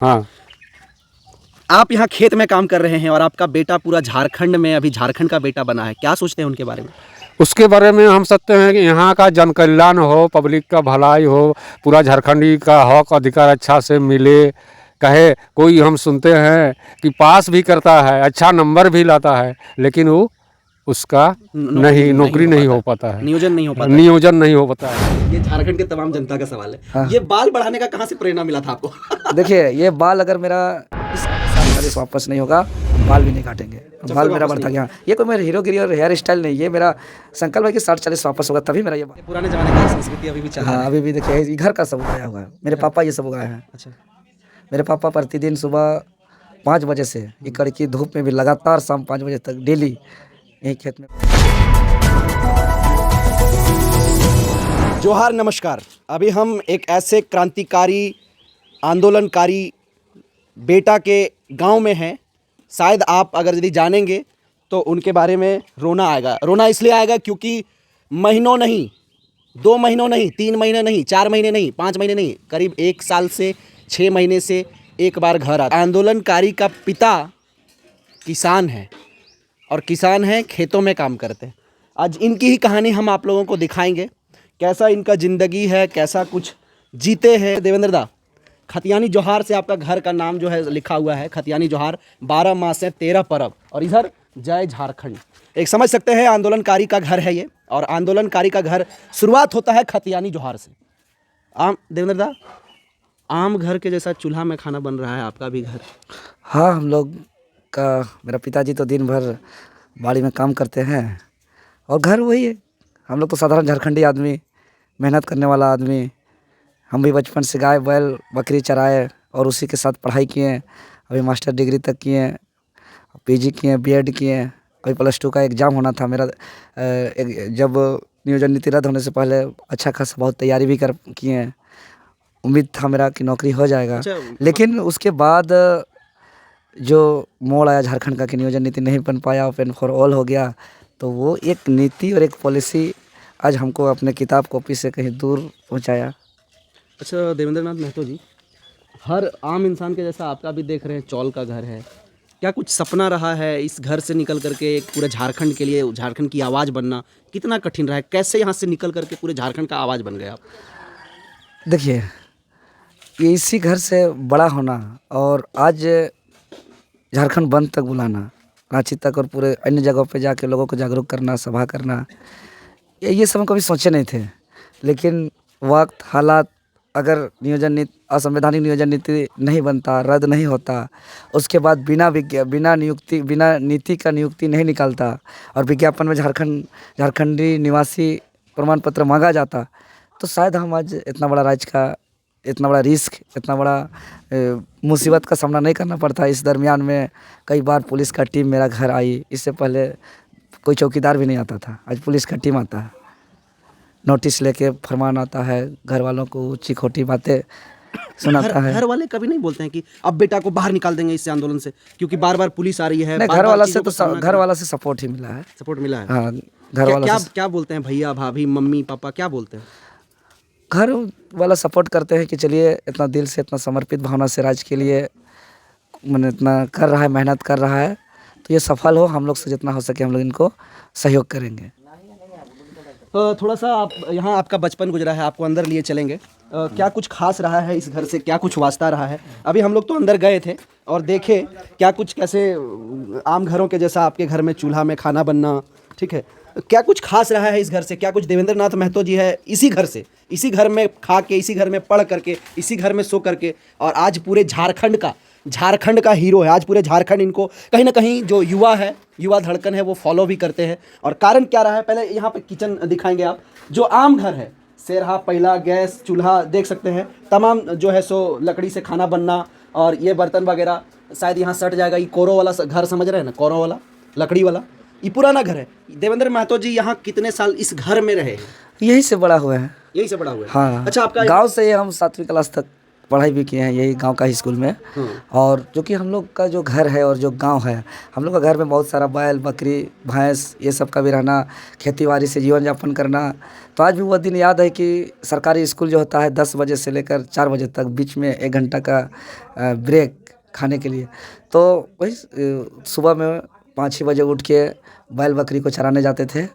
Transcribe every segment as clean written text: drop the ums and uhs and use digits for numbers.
हाँ। आप यहाँ खेत में काम कर रहे हैं और आपका बेटा पूरा झारखंड में अभी झारखंड का बेटा बना है, क्या सोचते हैं उनके बारे में? उसके बारे में हम सोचते हैं कि यहाँ का जन कल्याण हो, पब्लिक का भलाई हो, पूरा झारखंडी का हक अधिकार अच्छा से मिले। कहे कोई हम सुनते हैं कि पास भी करता है, अच्छा नंबर भी लाता है, लेकिन वो उसका नौकरी नहीं हो पाता है, नियोजन नहीं हो पाता है। नियोजन नहीं हो पाता है। ये झारखंड के तमाम जनता का सवाल है। हाँ। ये बाल बढ़ाने का कहाँ से प्रेरणा मिला था आपको? देखिए, ये बाल अगर मेरा इस साल 40 वापस नहीं होगा, बाल भी नहीं काटेंगे। बाल मेरा बढ़ता गया। ये कोई मेरा हीरोगिरी और हेयर स्टाइल नहीं, ये मेरा संकल्प है कि 60-40 वापस होगा, तभी मेरा ये बाल। पुराने जमाने का संस्कृति अभी भी चल रहा हाँ, है। अभी भी देखिए, ये घर का सब उगाया हुआ है। मेरे पापा ये सब उगाए हैं। अच्छा। मेरे पापा प्रतिदिन सुबह 5 बजे से ये कड़की धूप में भी लगातार शाम 5 बजे तक डेली यही खेत में। जोहार, नमस्कार। अभी हम एक ऐसे क्रांतिकारी आंदोलनकारी बेटा के गांव में हैं। शायद आप अगर यदि जानेंगे तो उनके बारे में रोना आएगा। रोना इसलिए आएगा क्योंकि महीनों नहीं, 2 महीनों नहीं, 3 महीने नहीं, 4 महीने नहीं, 5 महीने नहीं, करीब 1 साल से 6 महीने से एक बार घर आता। आंदोलनकारी का पिता किसान है और किसान हैं, खेतों में काम करते हैं। आज इनकी ही कहानी हम आप लोगों को दिखाएंगे, कैसा इनका ज़िंदगी है, कैसा कुछ जीते हैं। देवेंद्र दा, खतियानी जोहार से आपका घर का नाम जो है लिखा हुआ है, खतियानी जोहार, 12 मास है 13 परब, और इधर जय झारखंड। एक समझ सकते हैं आंदोलनकारी का घर है ये, और आंदोलनकारी का घर शुरुआत होता है खतियानी जोहार से। आम देवेंद्र दा, आम घर के जैसा चूल्हा में खाना बन रहा है आपका भी घर? हाँ, हम लोग का, मेरा पिताजी तो दिन भर बाड़ी में काम करते हैं और घर वही है। हम लोग तो साधारण झारखंडी आदमी, मेहनत करने वाला आदमी। हम भी बचपन से गाय बैल बकरी चराए और उसी के साथ पढ़ाई किए। अभी मास्टर डिग्री तक किए, पीजी किए, बीएड किए। अभी +2 का एग्ज़ाम होना था मेरा। जब नियोजन नीति रद्द होने से पहले अच्छा खासा बहुत तैयारी भी किए। उम्मीद था मेरा कि नौकरी हो जाएगा। अच्छा, लेकिन उसके बाद जो मोड़ आया झारखंड का कि नियोजन नीति नहीं बन पाया, ओपन फॉर ऑल हो गया, तो वो एक नीति और एक पॉलिसी आज हमको अपने किताब कॉपी से कहीं दूर पहुंचाया। अच्छा देवेंद्र नाथ महतो जी, हर आम इंसान के जैसा आपका भी देख रहे हैं चौल का घर है। क्या कुछ सपना रहा है इस घर से निकल करके एक पूरे झारखंड के लिए, झारखंड की आवाज़ बनना कितना कठिन रहा है? कैसे यहाँ से निकल करके पूरे झारखंड का आवाज़ बन गए आप? देखिए, ये इसी घर से बड़ा होना और आज झारखंड बंद तक बुलाना, रांची तक और पूरे अन्य जगहों पे जाके लोगों को जागरूक करना, सभा करना, ये सब हम कभी सोचे नहीं थे। लेकिन वक्त, हालात, अगर नियोजन नीति, असंवैधानिक नियोजन नीति नहीं बनता, रद्द नहीं होता, उसके बाद बिना नीति का नियुक्ति नहीं निकालता और विज्ञापन में झारखंडी निवासी प्रमाण पत्र मांगा जाता, तो शायद हम आज इतना बड़ा राज्य का, इतना बड़ा रिस्क, इतना बड़ा मुसीबत का सामना नहीं करना पड़ता। इस दरमियान में कई बार पुलिस का टीम मेरा घर आई। इससे पहले कोई चौकीदार भी नहीं आता था, आज पुलिस का टीम आता है, नोटिस लेके फरमान आता है, घर वालों को ऊँची खोटी बातें सुनाता है। घर वाले कभी नहीं बोलते हैं कि अब बेटा को बाहर निकाल देंगे इस आंदोलन से, क्योंकि बार बार पुलिस आ रही है? नहीं, घर वाला से सपोर्ट ही मिला है। सपोर्ट मिला है? हाँ, घर वाला क्या बोलते हैं? भैया भाभी मम्मी पापा क्या बोलते हैं? घर वाला सपोर्ट करते हैं कि चलिए, इतना दिल से, इतना समर्पित भावना से राज्य के लिए मैंने इतना कर रहा है, मेहनत कर रहा है, तो ये सफल हो। हम लोग से जितना हो सके हम लोग इनको सहयोग करेंगे। थोड़ा सा आप यहाँ, आपका बचपन गुजरा है, आपको अंदर लिए चलेंगे। क्या कुछ खास रहा है इस घर से, क्या कुछ वास्ता रहा है? अभी हम लोग तो अंदर गए थे और देखे क्या कुछ, कैसे आम घरों के जैसा आपके घर में चूल्हा में खाना बनना, ठीक है। क्या कुछ खास रहा है इस घर से? क्या कुछ देवेंद्र नाथ महतो जी है इसी घर से, इसी घर में खा के, इसी घर में पढ़ करके, इसी घर में सो करके, और आज पूरे झारखंड का हीरो है। आज पूरे झारखंड इनको कहीं ना कहीं, जो युवा है, युवा धड़कन है, वो फॉलो भी करते हैं। और कारण क्या रहा है? पहले यहाँ पे किचन दिखाएंगे आप। जो आम घर है, सेरहा, पहिला, गैस, चूल्हा देख सकते हैं, तमाम जो है सो लकड़ी से खाना बनना, और ये बर्तन वगैरह शायद यहाँ सट जाएगा। ये कोरो वाला घर समझ रहे हैं ना, कोरो वाला, लकड़ी वाला, ये पुराना घर है। देवेंद्र महतो जी यहाँ कितने साल इस घर में रहे हैं? यहीं से बड़ा हुआ है। यहीं से बड़ा हुआ है? हाँ। अच्छा, आपका गांव से ही हम 7वीं क्लास तक पढ़ाई भी किए हैं यही गांव का ही स्कूल में। और जो कि हम लोग का जो घर है और जो गांव है, हम लोग का घर में बहुत सारा बैल बकरी भैंस ये सब का भी रहना, खेती बाड़ी से जीवन यापन करना। तो आज भी वह दिन याद है कि सरकारी स्कूल जो होता है 10 बजे से लेकर 4 बजे तक, बीच में 1 घंटा का ब्रेक खाने के लिए। तो वही सुबह में 5-6 बजे उठ के बैल बकरी को चराने जाते थे,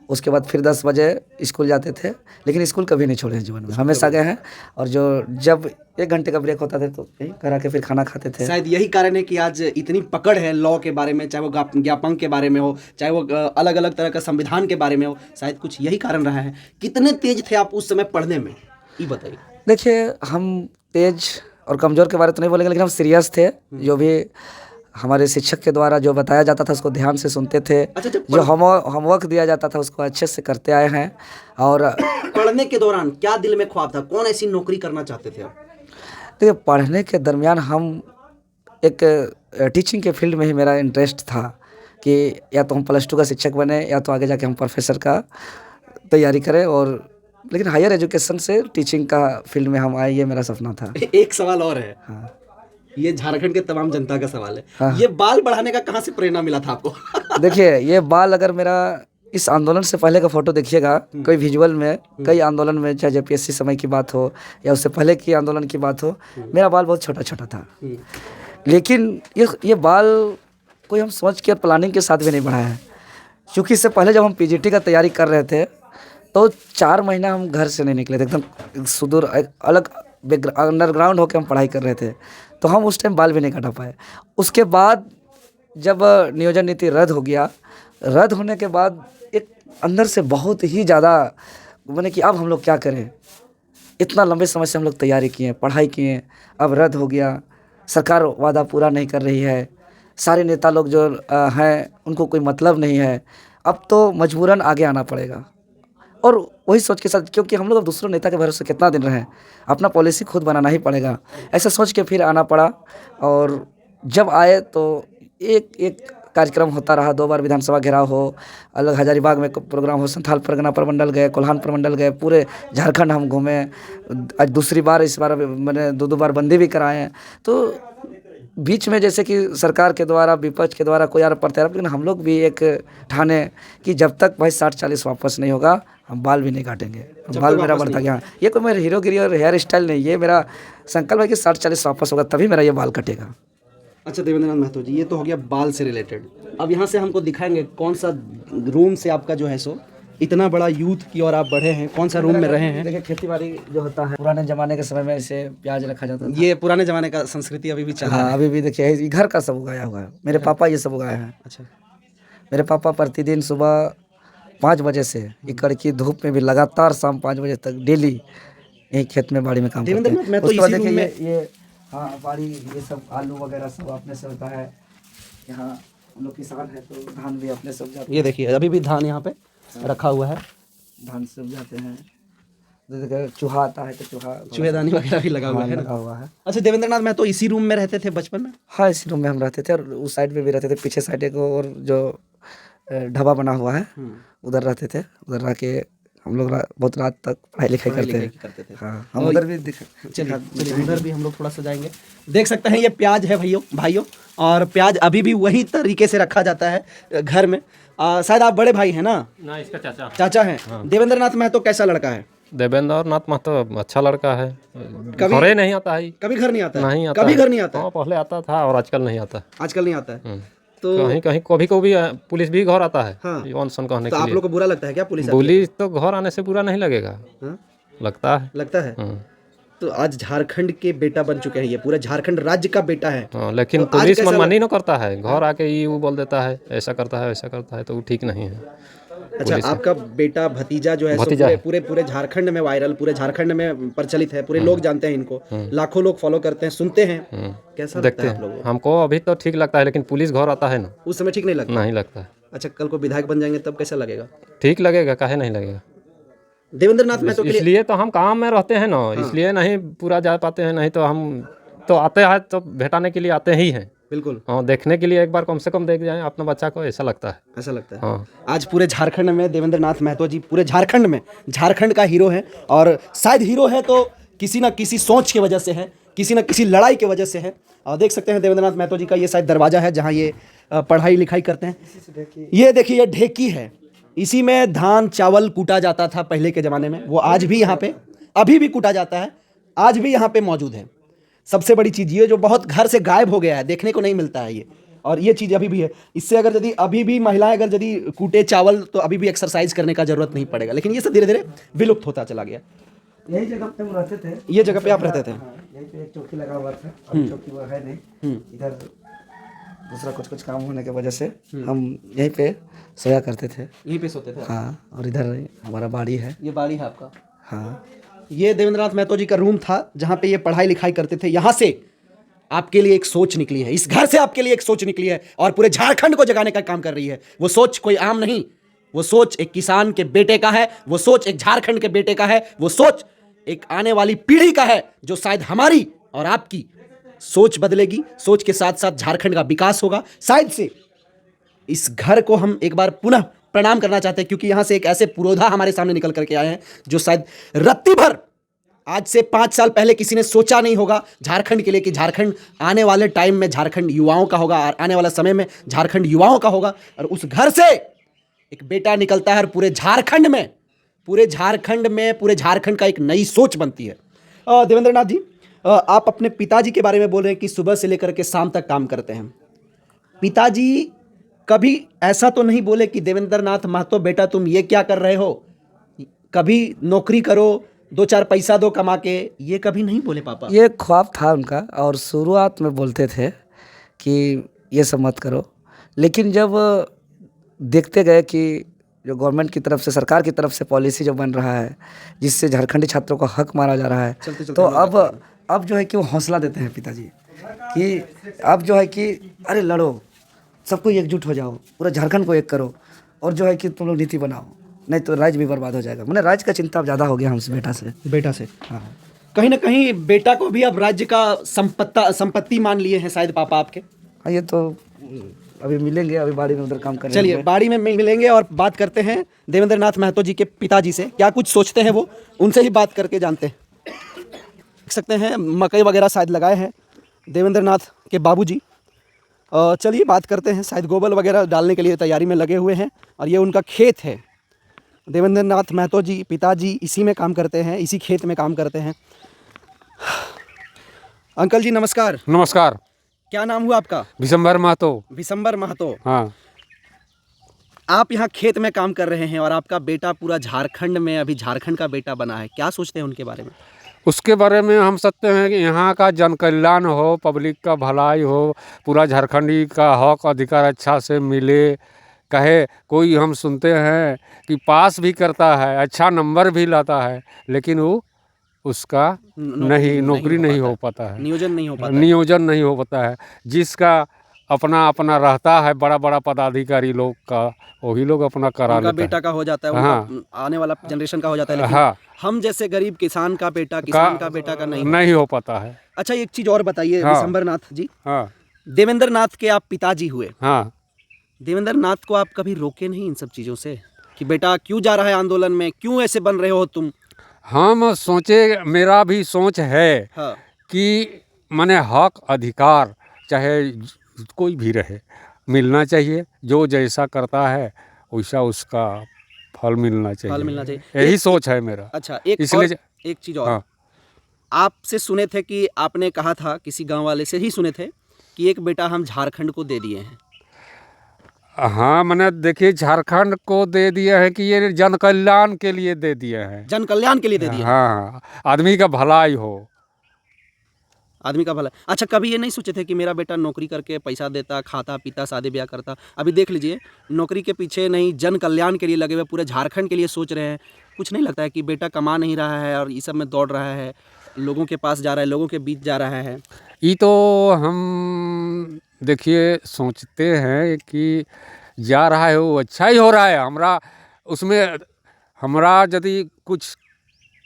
उसके बाद फिर 10 बजे स्कूल जाते थे। लेकिन स्कूल कभी नहीं छोड़े हैं जीवन में, हमेशा गए हैं। और जो जब 1 घंटे का ब्रेक होता था तो यही घर आके फिर खाना खाते थे। शायद यही कारण है कि आज इतनी पकड़ है लॉ के बारे में, चाहे वो ज्ञापन के बारे में हो, चाहे वो अलग अलग तरह का संविधान के बारे में हो, शायद कुछ यही कारण रहा है। कितने तेज थे आप उस समय पढ़ने में, ये बताइए। देखिए, हम तेज और कमज़ोर के बारे तो नहीं बोलेंगे, लेकिन हम सीरियस थे। जो भी हमारे शिक्षक के द्वारा जो बताया जाता था उसको ध्यान से सुनते थे। अच्छा, जो होमवर्क दिया जाता था उसको अच्छे से करते आए हैं। और पढ़ने के दौरान क्या दिल में ख्वाब था, कौन ऐसी नौकरी करना चाहते थे आप? देखिए, पढ़ने के दरमियान हम एक टीचिंग के फील्ड में ही मेरा इंटरेस्ट था कि या तो हम +2 का शिक्षक बने या तो आगे जाके हम प्रोफेसर का तैयारी करें। और लेकिन हायर एजुकेशन से टीचिंग का फील्ड में हम आए, ये मेरा सपना था। एक सवाल और है। हाँ। ये झारखंड के तमाम जनता का सवाल है। हाँ। ये बाल बढ़ाने का कहाँ से प्रेरणा मिला था आपको? देखिए, ये बाल अगर मेरा इस आंदोलन से पहले का फोटो देखिएगा, कोई विजुअल में कई आंदोलन में, चाहे JPSC समय की बात हो या उससे पहले की आंदोलन की बात हो, मेरा बाल बहुत छोटा छोटा था। लेकिन ये बाल कोई हम सोच के प्लानिंग के साथ भी नहीं बढ़ाया है। क्योंकि इससे पहले जब हम PGT का तैयारी कर रहे थे तो 4 महीना हम घर से नहीं निकले थे, एकदम सुदूर अलग अंडरग्राउंड होकर हम पढ़ाई कर रहे थे। तो हम उस टाइम बाल भी नहीं काटा पाए। उसके बाद जब नियोजन नीति रद्द हो गया, रद्द होने के बाद एक अंदर से बहुत ही ज़्यादा मैंने कि अब हम लोग क्या करें, इतना लंबे समय से हम लोग तैयारी किए, पढ़ाई किए, अब रद्द हो गया, सरकार वादा पूरा नहीं कर रही है, सारे नेता लोग जो हैं उनको कोई मतलब नहीं है, अब तो मजबूरन आगे आना पड़ेगा। और वही सोच के साथ, क्योंकि हम लोग अब दूसरों नेता के भरोसे कितना दिन रहे, अपना पॉलिसी खुद बनाना ही पड़ेगा, ऐसा सोच के फिर आना पड़ा। और जब आए तो एक कार्यक्रम होता रहा, 2 बार विधानसभा घेराव हो, अलग हजारीबाग में प्रोग्राम हो, संथाल परगना प्रमंडल गए, कोल्हान प्रमंडल गए, पूरे झारखंड हम घूमे। आज दूसरी बार, इस बार मैंने 2 बार बंदी भी कराए हैं। तो बीच में जैसे कि सरकार के द्वारा, विपक्ष के द्वारा कोई आरोप प्रत्यारोप, लेकिन हम लोग भी एक ठाने कि जब तक भाई 60-40 वापस नहीं होगा हम बाल भी नहीं काटेंगे। बाल मेरा बढ़ता गया। ये कोई मेरा हीरोगिरी और हेयर स्टाइल नहीं, ये मेरा संकल्प है कि 60-40 वापस होगा तभी मेरा ये बाल कटेगा। अच्छा देवेंद्र नाथ महतो जी, ये तो हो गया बाल से रिलेटेड। अब यहाँ से हमको दिखाएंगे कौन सा रूम से आपका जो है सो इतना बड़ा यूथ की ओर आप बढ़े हैं, कौन सा रूम में रहे हैं? देखिए, खेती बाड़ी जो होता है पुराने जमाने के समय में इसे प्याज रखा जाता था। ये पुराने जमाने का संस्कृति अभी भी चल रहा है। हाँ, अभी भी देखिए, ये घर का सब उगाया हुआ है। मेरे पापा ये सब उगाए हैं। अच्छा। मेरे पापा प्रतिदिन सुबह 5 बजे से एकड़ की धूप में भी लगातार शाम 5 बजे तक डेली यही खेत में बाड़ी में काम करते हैं। मैं तो उसके बाद इसी रूम देखिए में ये हाँ बाड़ी, ये सब आलू वगैरह सब अपने से होता है। यहाँ हम लोग किसान है तो धान भी अपने से उपजाते हैं। ये देखिए अभी भी धान यहाँ पे रखा हुआ है, धान से उपजाते हैं। जैसे चूहा आता है तो चूहेदानी वगैरह भी लगा हुआ है ना? लगा हुआ है। अच्छा देवेंद्र नाथ, मैं तो इसी रूम में रहते थे बचपन में? हाँ, इसी रूम में हम रहते थे और उस साइड में भी रहते थे। पीछे साइड एक और जो ढाबा बना हुआ है उधर रहते थे। उधर रह के हम लोग बहुत रात तक पढ़ाई लिखाई करते थे। हाँ, हम उधर भी चलिए उधर भी हम लोग थोड़ा सा जाएंगे। देख सकते हैं ये प्याज है भाइयों, और प्याज अभी भी वही तरीके से रखा जाता है घर में। शायद आप बड़े भाई हैं ना? ना, इसका चाचा हैं। देवेंद्र नाथ महतो कैसा लड़का है? देवेंद्र नाथ महतो अच्छा लड़का है। घरे नहीं आता है, कभी घर नहीं आता है? नहीं आता कभी है। घर नहीं आता है? हाँ, पहले आता था और आजकल नहीं आता। आजकल नहीं आता है। तो कहीं कहीं कभी कभी पुलिस भी घर आता है। हाँ। ये ऑनसन कहने तो के आप लिए। लोग को बुरा लगता है क्या पुलिस आती पुलिस तो घर आने से बुरा नहीं लगेगा। हाँ? लगता है। लगता है। हाँ। तो आज झारखंड के बेटा बन चुके हैं, ये पूरा झारखंड राज्य का बेटा है। हाँ, लेकिन तो आज पुलिस कैसा मनमानी न करता है। घर आके ये वो बोल देता है, ऐसा करता है वैसा करता है, तो वो ठीक नहीं है। अच्छा, आपका बेटा भतीजा जो है सो भतीजा पूरे झारखंड में वायरल, पूरे झारखंड में प्रचलित है, पूरे लोग जानते हैं इनको, लाखों लोग फॉलो करते हैं, सुनते हैं। कैसा लगता देखते है आप हैं। लोगों को? हमको अभी तो ठीक लगता है, लेकिन पुलिस घर आता है ना, उस समय ठीक नहीं लगता? नहीं लगता है। अच्छा, कल को विधायक बन जाएंगे तब कैसा लगेगा? ठीक लगेगा, काहे नहीं लगेगा। देवेंद्र नाथ महतो के लिए इसलिए तो हम काम में रहते हैं ना, इसलिए नहीं पूरा जा पाते हैं। नहीं तो हम तो आते हैं, तो भेटाने के लिए आते ही हैं। बिल्कुल। हाँ, देखने के लिए एक बार कम से कम देख जाएं अपना बच्चा को, ऐसा लगता है। ऐसा लगता है। हाँ। आज पूरे झारखंड में देवेंद्र नाथ महतो जी पूरे झारखंड में झारखंड का हीरो है, और शायद हीरो है तो किसी ना किसी सोच की वजह से है, किसी न किसी लड़ाई की वजह से है। और देख सकते हैं देवेंद्र नाथ महतो जी का ये शायद दरवाज़ा है जहाँ ये पढ़ाई लिखाई करते हैं। ये देखिए ये ढेकी है, इसी में धान चावल कूटा जाता था पहले के ज़माने में, वो आज भी यहाँ पे अभी भी कूटा जाता है, आज भी यहाँ पे मौजूद है। सबसे बड़ी चीज़ ये जो बहुत घर से गायब हो गया है, देखने को नहीं मिलता है ये, और ये चीज़ अभी भी है। इससे अगर यदि अभी भी महिलाएं अगर यदि कूटे चावल तो अभी भी एक्सरसाइज करने का जरूरत नहीं पड़ेगा, लेकिन ये सब धीरे धीरे विलुप्त होता चला गया। यही जगह पे हम रहते थे। ये जगह पे आप रहते थे? यहीं पे एक चौकी लगा हुआ था, अभी चौकी वो है नहीं। इधर दूसरा कुछ काम होने की वजह से हम यहीं पे सोया करते थे। यहीं पे सोते थे? हाँ, और इधर हमारा बाड़ी है। ये बाड़ी है आपका? हाँ, ये देवेंद्र नाथ महतो जी का रूम था जहाँ पे ये पढ़ाई लिखाई करते थे। यहाँ से आपके लिए एक सोच निकली है, इस घर से आपके लिए एक सोच निकली है और पूरे झारखंड को जगाने का काम कर रही है। वो सोच कोई आम नहीं, वो सोच एक किसान के बेटे का है, वो सोच एक झारखंड के बेटे का है, वो सोच एक आने वाली पीढ़ी का है, जो शायद हमारी और आपकी सोच बदलेगी। सोच के साथ साथ झारखंड का विकास होगा। शायद से इस घर को हम एक बार पुनः प्रणाम करना चाहते हैं, क्योंकि यहाँ से एक ऐसे पुरोधा हमारे सामने निकल करके आए हैं जो शायद रत्ती भर आज से 5 साल पहले किसी ने सोचा नहीं होगा झारखंड के लिए कि झारखंड आने वाले टाइम में झारखंड युवाओं का होगा, आने वाला समय में झारखंड युवाओं का होगा। और उस घर से एक बेटा निकलता है और पूरे झारखंड का एक नई सोच बनती है। देवेंद्र नाथ जी, आप अपने पिताजी के बारे में बोल रहे हैं कि सुबह से लेकर के शाम तक काम करते हैं। पिताजी कभी ऐसा तो नहीं बोले कि देवेंद्र नाथ महतो बेटा तुम ये क्या कर रहे हो, कभी नौकरी करो, 2-4 पैसा दो कमा के, ये कभी नहीं बोले पापा? ये ख्वाब था उनका और शुरुआत में बोलते थे कि ये सब मत करो, लेकिन जब देखते गए कि जो गवर्नमेंट की तरफ से, सरकार की तरफ से पॉलिसी जो बन रहा है जिससे झारखंडी छात्रों का हक मारा जा रहा है, तो अब जो है कि वो हौसला देते हैं पिताजी कि अब जो है कि अरे लड़ो, सबको एकजुट हो जाओ, पूरा झारखंड को एक करो और जो है कि तुम लोग नीति बनाओ, नहीं तो राज्य भी बर्बाद हो जाएगा। मैंने राज्य का चिंता अब ज़्यादा हो गया हमसे बेटा से। हाँ, कहीं ना कहीं बेटा को भी अब राज्य का संपत्ति मान लिए हैं शायद पापा आपके? हाँ, ये तो अभी मिलेंगे, अभी बाड़ी में उधर काम करेंगे। चलिए बाड़ी में मिलेंगे और बात करते हैं देवेंद्र नाथ महतो जी के पिताजी से, क्या कुछ सोचते हैं वो, उनसे ही बात करके जानते हैं। देख सकते हैं मकई वगैरह शायद लगाए हैं देवेंद्र नाथ के बाबूजी। चलिए बात करते हैं, शायद गोबर वगैरह डालने के लिए तैयारी में लगे हुए हैं और ये उनका खेत है। देवेंद्र नाथ महतो जी पिताजी इसी में काम करते हैं, इसी खेत में काम करते हैं। अंकल जी नमस्कार। नमस्कार। क्या नाम हुआ आपका? विशंबर महतो। विशंबर महतो। हाँ। आप यहाँ खेत में काम कर रहे हैं और आपका बेटा पूरा झारखंड में अभी झारखंड का बेटा बना है, क्या सोचते हैं उनके बारे में? उसके बारे में हम सोचते हैं कि यहाँ का जन कल्याण हो, पब्लिक का भलाई हो, पूरा झारखंडी का हक अधिकार अच्छा से मिले। कहे कोई हम सुनते हैं कि पास भी करता है, अच्छा नंबर भी लाता है, लेकिन वो उसका नौकरी नहीं हो पाता है, नियोजन नहीं हो पाता है। जिसका अपना अपना रहता है, बड़ा बड़ा पदाधिकारी लोग का, वही लोग अपना करा लेता है। बेटा का हो जाता है, हाँ, आने वाला जनरेशन का हो जाता है, लेकिन हाँ, हम जैसे गरीब किसान का बेटा का नहीं हो पाता है। अच्छा एक चीज और बताइए विशंबर नाथ जी। हाँ। देवेंद्र नाथ के आप पिताजी हुए। हाँ। देवेंद्र नाथ को आप कभी रोके नहीं इन सब चीज़ों से कि बेटा क्यों जा रहा है आंदोलन में, क्यों ऐसे बन रहे हो तुम? हम सोचे, मेरा भी सोच है हाँ। कि माने हक अधिकार चाहे कोई भी रहे, मिलना चाहिए। जो जैसा करता है वैसा उसका फल मिलना चाहिए। यही सोच है मेरा। अच्छा इसलिए एक चीज़ और। हाँ। आपसे सुने थे कि आपने कहा था, किसी गांव वाले से ही सुने थे कि एक बेटा हम झारखंड को दे दिए हैं। हाँ, मैंने देखिए झारखंड को दे दिया है कि ये जन कल्याण के लिए दे दिया है। जन कल्याण के लिए दे दिया। हाँ, आदमी का भलाई हो, आदमी का भला। अच्छा कभी ये नहीं सोचे थे कि मेरा बेटा नौकरी करके पैसा देता, खाता पीता, शादी ब्याह करता? अभी देख लीजिए, नौकरी के पीछे नहीं, जन कल्याण के लिए लगे हुए, पूरे झारखंड के लिए सोच रहे हैं। कुछ नहीं लगता है कि बेटा कमा नहीं रहा है और इस सब में दौड़ रहा है, लोगों के पास जा रहा है, लोगों के बीच जा रहा है? ये तो हम देखिए सोचते हैं कि जा रहा है वो अच्छा ही हो रहा है। हमरा उसमें हमरा यदि कुछ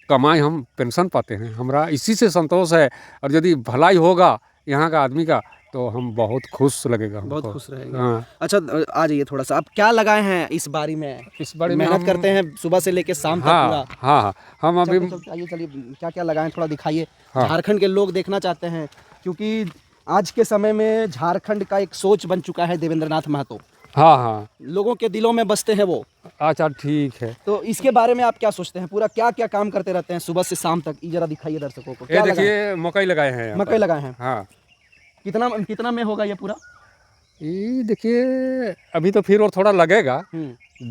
कमाई, हम पेंशन पाते हैं, हमरा इसी से संतोष है। और यदि भलाई होगा यहाँ का आदमी का तो हम बहुत खुश लगेगा हमको। बहुत खुश रहेंगे। हाँ। अच्छा आ जाइए थोड़ा सा, आप क्या लगाए हैं इस बारी में? इस बारी में मेहनत हम- करते हैं सुबह से लेके शाम तक हाँ पूरा। हाँ हाँ हम अभी आइए चलिए क्या क्या लगाएं थोड़ा दिखाइए। हाँ। झारखंड के लोग देखना चाहते हैं, क्योंकि आज के समय में झारखंड का एक सोच बन चुका है देवेंद्र नाथ महतो, हाँ हाँ लोगों के दिलों में बसते हैं वो। अच्छा ठीक है। तो इसके बारे में आप क्या सोचते हैं? पूरा क्या क्या काम करते रहते हैं सुबह से शाम तक? ये जरा दिखाइए दर्शकों को। ये क्या लगाएं? देखिए मकई लगाए हैं यहाँ मकई पर। लगाए हैं। हाँ कितना कितना में होगा ये पूरा? ये देखिए अभी तो फिर और थोड़ा लगेगा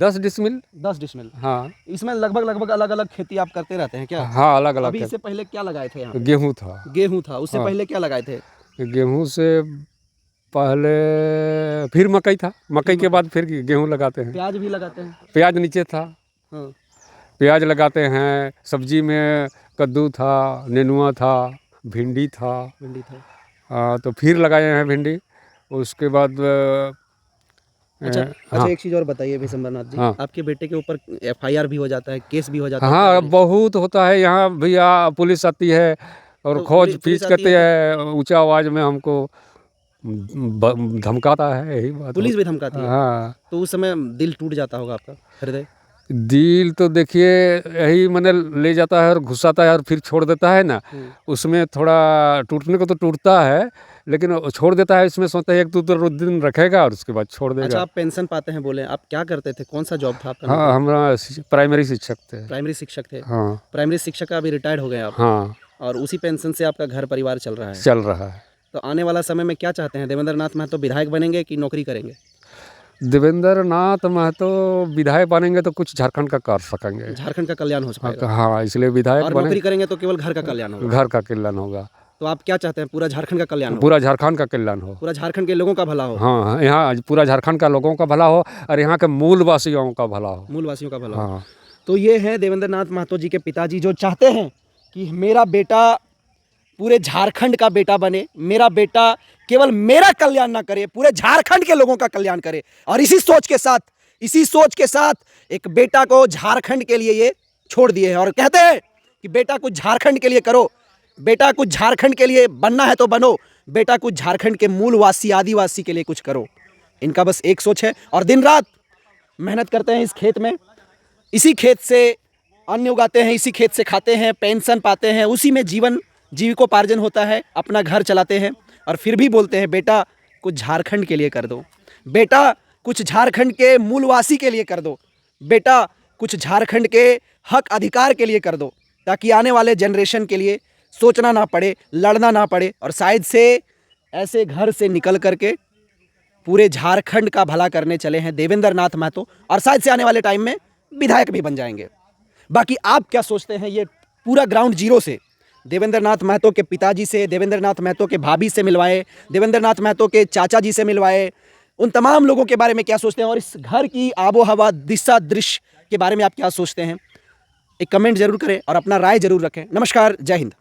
10 डिसमिल। 10 डिसमिल। हाँ इसमें लगभग अलग अलग खेती आप करते रहते हैं क्या? हाँ अलग अभी अलग इससे पहले क्या लगाए थे यहाँ? गेहूँ था। गेहूं था। उससे हाँ। पहले क्या लगाए थे? गेहूँ से पहले फिर मकई था, मकई के बाद फिर गेहूँ लगाते हैं। प्याज भी लगाते हैं। प्याज नीचे था, हाँ। प्याज लगाते हैं। सब्जी में कद्दू था, नेनुआ था, भिंडी था। भिंडी था। तो फिर लगाए हैं भिंडी। उसके बाद अच्छा हाँ एक चीज़ और बताइए विशंबरनाथ जी, हाँ। आपके बेटे के ऊपर FIR भी हो जाता है, केस भी हो जाता है? हाँ बहुत होता है यहाँ भैया। पुलिस आती है और तो खोज पुलिस फीस आती करते हैं, ऊंचा आवाज़ में हमको धमकाता है, यही बात। पुलिस भी धमकाती है? हाँ तो उस समय दिल टूट जाता होगा आपका, हृदय? दिल तो देखिए यही मैंने ले जाता है और घुसाता है और फिर छोड़ देता है ना, उसमें थोड़ा टूटने को तो टूटता है, लेकिन वो छोड़ देता है। इसमें सोचता है एक दो दिन रखेगा और उसके बाद छोड़ देगा। अच्छा आप पेंशन पाते हैं बोले, आप क्या करते थे? कौन सा जॉब था आपका? हाँ हमारा प्राइमरी शिक्षक थे। प्राइमरी शिक्षक थे। हाँ प्राइमरी शिक्षक का अभी रिटायर्ड हो गए आप, हाँ और उसी पेंशन से आपका घर परिवार चल रहा है। चल रहा है। तो आने वाला समय में क्या चाहते हैं? देवेंद्र नाथ महतो विधायक बनेंगे कि नौकरी करेंगे? देवेंद्र नाथ महतो विधायक बनेंगे तो कुछ झारखंड का कर सकेंगे। झारखंड का कल्याण हो सकेगा। हाँ इसलिए विधायक और बने। नौकरी करेंगे तो केवल घर का कल्याण होगा। घर का कल्याण होगा। तो आप क्या चाहते हैं? पूरा झारखंड का कल्याण हो, पूरा झारखंड का कल्याण हो। पूरा झारखंड के लोगों का भला हो। हाँ यहाँ पूरा झारखंड का लोगों का भला हो और यहाँ के मूल वासियों का भला हो। मूलवासियों का भला हो। हाँ तो ये हैं देवेंद्र नाथ महतो जी के पिताजी, जो चाहते हैं कि मेरा बेटा पूरे झारखंड का बेटा बने, मेरा बेटा केवल मेरा कल्याण ना करे, पूरे झारखंड के लोगों का कल्याण करे। और इसी सोच के साथ एक बेटा को झारखंड के लिए ये छोड़ दिए हैं और कहते हैं कि बेटा कुछ झारखंड के लिए करो, बेटा कुछ झारखंड के लिए बनना है तो बनो, बेटा कुछ झारखंड के मूलवासी आदिवासी के लिए कुछ करो। इनका बस एक सोच है और दिन रात मेहनत करते हैं इस खेत में, इसी खेत से अन्न उगाते हैं, इसी खेत से खाते हैं, पेंशन पाते हैं, उसी में जीविकोपार्जन होता है, अपना घर चलाते हैं। और फिर भी बोलते हैं बेटा कुछ झारखंड के लिए कर दो, बेटा कुछ झारखंड के मूलवासी के लिए कर दो, बेटा कुछ झारखंड के हक अधिकार के लिए कर दो, ताकि आने वाले जनरेशन के लिए सोचना ना पड़े, लड़ना ना पड़े। और शायद से ऐसे घर से निकल करके पूरे झारखंड का भला करने चले हैं देवेंद्र नाथ महतो, और शायद से आने वाले टाइम में विधायक भी बन जाएंगे। बाकी आप क्या सोचते हैं? ये पूरा ग्राउंड जीरो से देवेंद्र नाथ महतो के पिताजी से, देवेंद्र नाथ महतो के भाभी से मिलवाए, देवेंद्र नाथ महतो के चाचा जी से मिलवाए, उन तमाम लोगों के बारे में क्या सोचते हैं और इस घर की आबो हवा दिशा दृश्य के बारे में आप क्या सोचते हैं? एक कमेंट जरूर करें और अपना राय जरूर रखें। नमस्कार, जय हिंद।